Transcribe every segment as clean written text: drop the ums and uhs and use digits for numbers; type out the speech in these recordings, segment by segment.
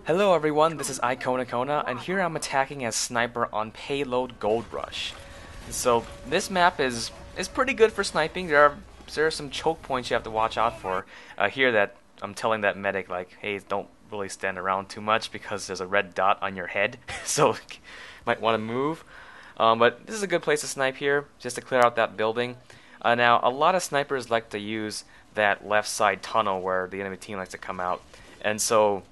Hello everyone, this is Kona, and here I'm attacking as sniper on payload Goldrush. So this map is pretty good for sniping. There are some choke points you have to watch out for. Here that I'm telling that medic like, hey, don't really stand around too much because there's a red dot on your head, so might want to move. But this is a good place to snipe here, just to clear out that building. Now a lot of snipers like to use that left side tunnel where the enemy team likes to come out, and so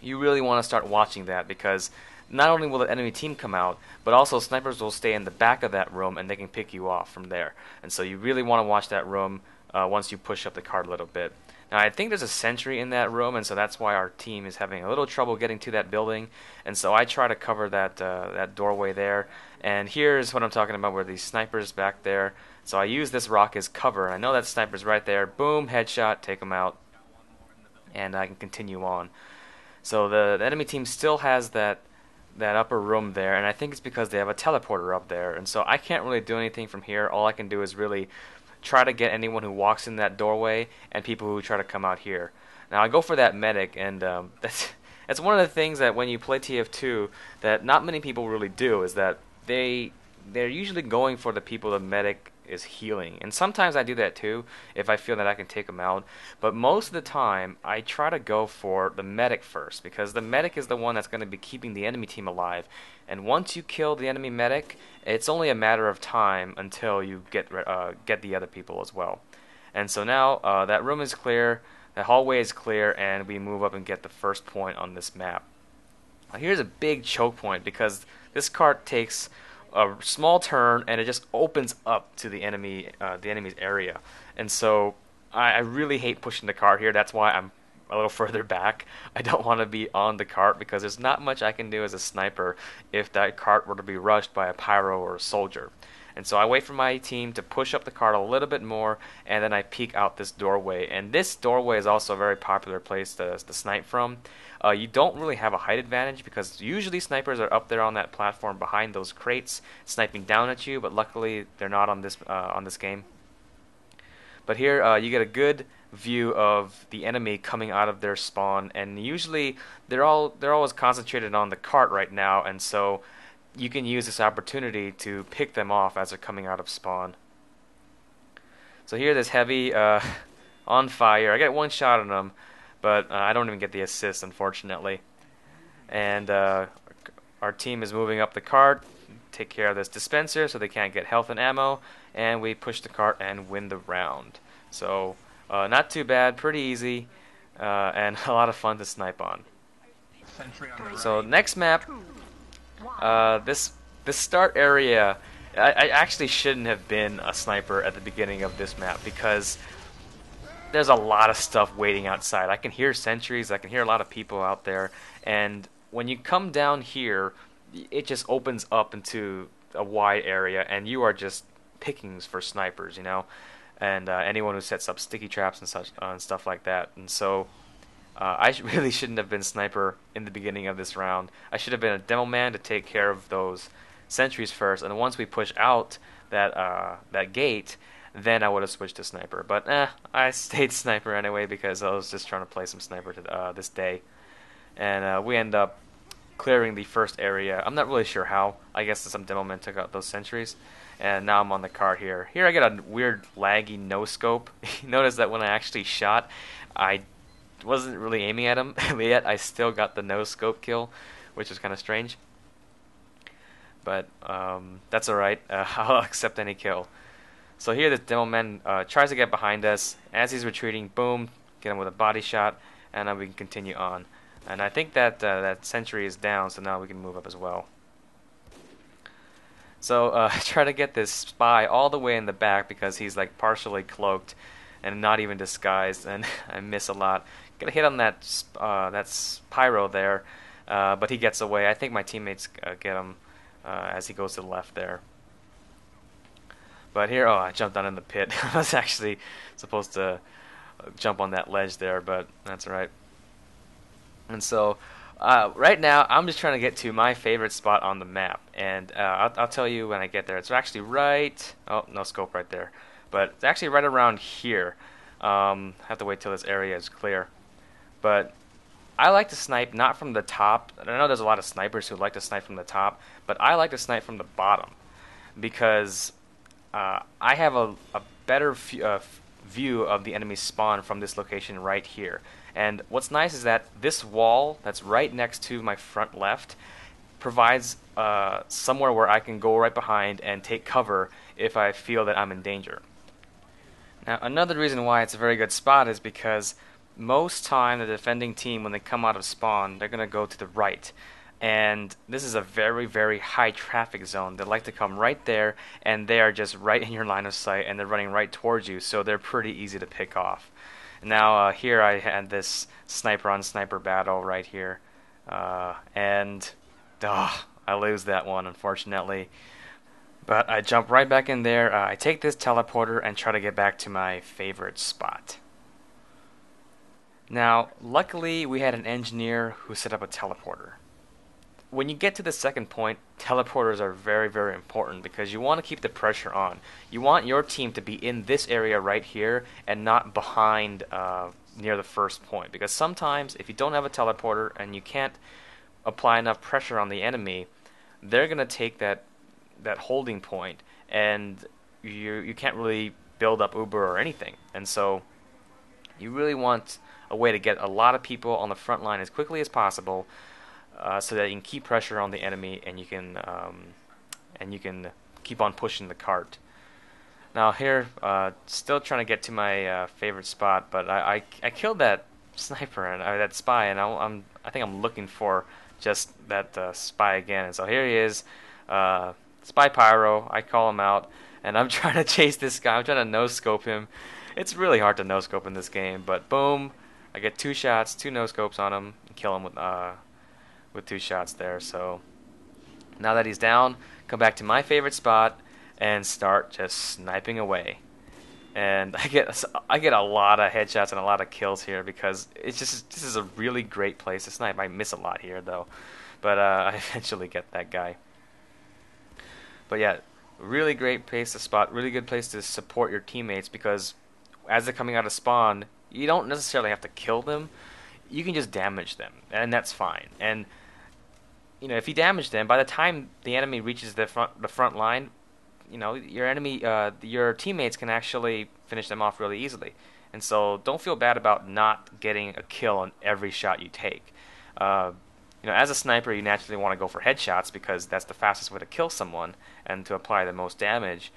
you really want to start watching that, because not only will the enemy team come out, but also snipers will stay in the back of that room and they can pick you off from there. And so you really want to watch that room once you push up the card a little bit. Now I think there's a sentry in that room, and so that's why our team is having a little trouble getting to that building. And so I try to cover that that doorway there. And here's what I'm talking about, where these snipers back there. So I use this rock as cover. I know that sniper's right there. Boom, headshot, take him out, and I can continue on. So the enemy team still has that upper room there, and I think it's because they have a teleporter up there, and so I can't really do anything from here. All I can do is really try to get anyone who walks in that doorway and people who try to come out here. Now I go for that medic, and that's one of the things that when you play TF2 that not many people really do, is that they're usually going for the people the medic is healing. And sometimes I do that too if I feel that I can take them out, but most of the time I try to go for the medic first, because the medic is the one that's going to be keeping the enemy team alive. And once you kill the enemy medic, it's only a matter of time until you get the other people as well. And so now that room is clear, the hallway is clear, and we move up and get the first point on this map. Now here's a big choke point, because this cart takes a small turn and it just opens up to the enemy's area, and so I really hate pushing the cart here. That's why I'm a little further back. I don't want to be on the cart, because there's not much I can do as a sniper if that cart were to be rushed by a pyro or a soldier. And so I wait for my team to push up the cart a little bit more, and then I peek out this doorway. And this doorway is also a very popular place to snipe from. You don't really have a height advantage, because usually snipers are up there on that platform behind those crates sniping down at you, but luckily they're not on this game. But here you get a good view of the enemy coming out of their spawn, and usually they're always concentrated on the cart right now, and so you can use this opportunity to pick them off as they're coming out of spawn. So here this heavy on fire. I get one shot on him, but I don't even get the assist, unfortunately. And our team is moving up the cart, take care of this dispenser so they can't get health and ammo, and we push the cart and win the round. So not too bad, pretty easy, and a lot of fun to snipe on. So next map, this start area, I actually shouldn't have been a sniper at the beginning of this map, because there's a lot of stuff waiting outside. I can hear sentries, I can hear a lot of people out there, and when you come down here, it just opens up into a wide area, and you are just pickings for snipers, you know, and anyone who sets up sticky traps and such and stuff like that. And so I really shouldn't have been sniper in the beginning of this round. I should have been a demo man to take care of those sentries first, and once we push out that gate, then I would have switched to sniper. But I stayed sniper anyway, because I was just trying to play some sniper this day. And we end up clearing the first area. I'm not really sure how. I guess some demo men took out those sentries. And now I'm on the cart here. Here I get a weird laggy no-scope. Notice that when I actually shot, I wasn't really aiming at him, but yet I still got the no-scope kill, which is kind of strange. But that's alright. I'll accept any kill. So here this demo man tries to get behind us. As he's retreating, boom, get him with a body shot, and then we can continue on. And I think that that sentry is down, so now we can move up as well. So try to get this spy all the way in the back, because he's like partially cloaked and not even disguised, and I miss a lot. Get a hit on that pyro there, but he gets away. I think my teammates get him as he goes to the left there. But here, oh, I jumped down in the pit. I was actually supposed to jump on that ledge there, but that's alright. And so right now, I'm just trying to get to my favorite spot on the map, and I'll tell you when I get there. It's actually right, oh, no scope right there, but it's actually right around here. Have to wait till this area is clear. But I like to snipe not from the top. I know there's a lot of snipers who like to snipe from the top, but I like to snipe from the bottom because I have a better view of the enemy spawn from this location right here. And what's nice is that this wall that's right next to my front left provides somewhere where I can go right behind and take cover if I feel that I'm in danger. Now, another reason why it's a very good spot is because most time the defending team, when they come out of spawn, they're going to go to the right. And this is a very, very high traffic zone. They like to come right there, and they are just right in your line of sight, and they're running right towards you, so they're pretty easy to pick off. Now, here I had this sniper on sniper battle right here, and I lose that one, unfortunately. But I jump right back in there, I take this teleporter and try to get back to my favorite spot. Now, luckily we had an engineer who set up a teleporter. When you get to the second point, teleporters are very, very important because you want to keep the pressure on. You want your team to be in this area right here and not behind near the first point. Because sometimes if you don't have a teleporter and you can't apply enough pressure on the enemy, they're going to take that holding point and you can't really build up Uber or anything. And so you really want a way to get a lot of people on the front line as quickly as possible so that you can keep pressure on the enemy and you can keep on pushing the cart. Now here, still trying to get to my favorite spot, but I killed that sniper and that spy, and I think I'm looking for just that spy again. And so here he is, Spy Pyro. I call him out, and I'm trying to chase this guy. I'm trying to no-scope him. It's really hard to no-scope in this game, but boom, I get 2 shots, 2 no-scopes on him, and kill him with 2 shots there. So now that he's down, come back to my favorite spot and start just sniping away. And I get a lot of headshots and a lot of kills here because it's just this is a really great place to snipe. I miss a lot here though, but I eventually get that guy. But yeah, really great place to spot, really good place to support your teammates because as they're coming out of spawn, you don't necessarily have to kill them. You can just damage them, and that's fine. And you know, if you damage them, by the time the enemy reaches the front line, you know, your teammates can actually finish them off really easily. And so don't feel bad about not getting a kill on every shot you take. You know, as a sniper, you naturally want to go for headshots because that's the fastest way to kill someone and to apply the most damage.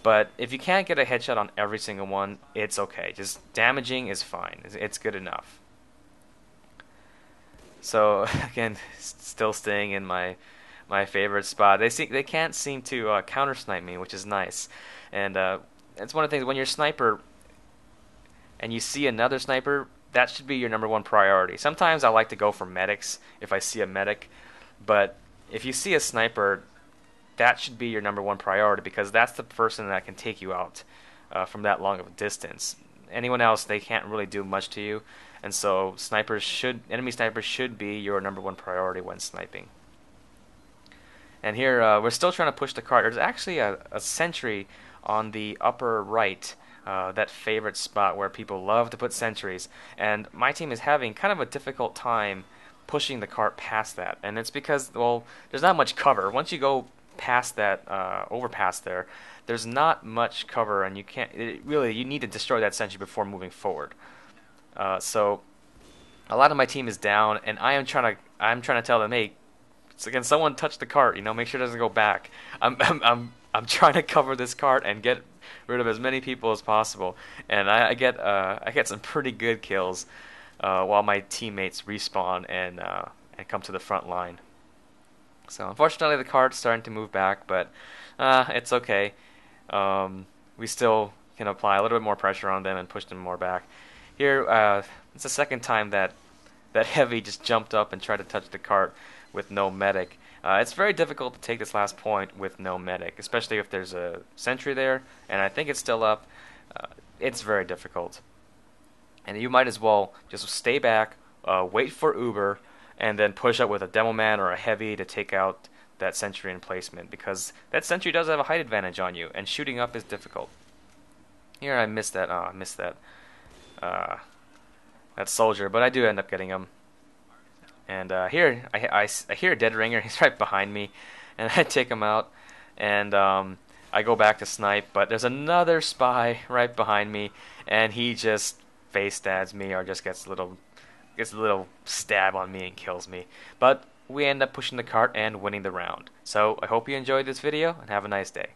But if you can't get a headshot on every single one, it's okay. Just damaging is fine. It's good enough. So again, still staying in my favorite spot. They can't seem to counter-snipe me, which is nice. And it's one of the things when you're a sniper and you see another sniper, that should be your #1 priority. Sometimes I like to go for medics if I see a medic, but if you see a sniper, that should be your #1 priority because that's the person that can take you out from that long of a distance. Anyone else, they can't really do much to you, and so enemy snipers should be your #1 priority when sniping. And here we're still trying to push the cart. There's actually a sentry on the upper right. That favorite spot where people love to put sentries, and my team is having kind of a difficult time pushing the cart past that, and it's because, well, there's not much cover. Once you go past that overpass there's not much cover, and you need to destroy that sentry before moving forward. So a lot of my team is down, and I'm trying to tell them, hey, can someone touch the cart? You know, make sure it doesn't go back. I'm trying to cover this cart and get rid of as many people as possible, and I get some pretty good kills while my teammates respawn and come to the front line. So unfortunately, the cart's starting to move back, but it's okay. We still can apply a little bit more pressure on them and push them more back. Here, it's the second time that heavy just jumped up and tried to touch the cart with no medic. It's very difficult to take this last point with no medic, especially if there's a sentry there, and I think it's still up. It's very difficult. And you might as well just stay back, wait for Uber, and then push up with a demo man or a heavy to take out that sentry in placement, because that sentry does have a height advantage on you, and shooting up is difficult. Here I missed that. I missed that. that soldier, but I do end up getting him. And here, I hear a dead ringer. He's right behind me, and I take him out, and I go back to snipe, but there's another spy right behind me, and he just face stabs me or just gets a little stab on me and kills me. But we end up pushing the cart and winning the round. So I hope you enjoyed this video, and have a nice day.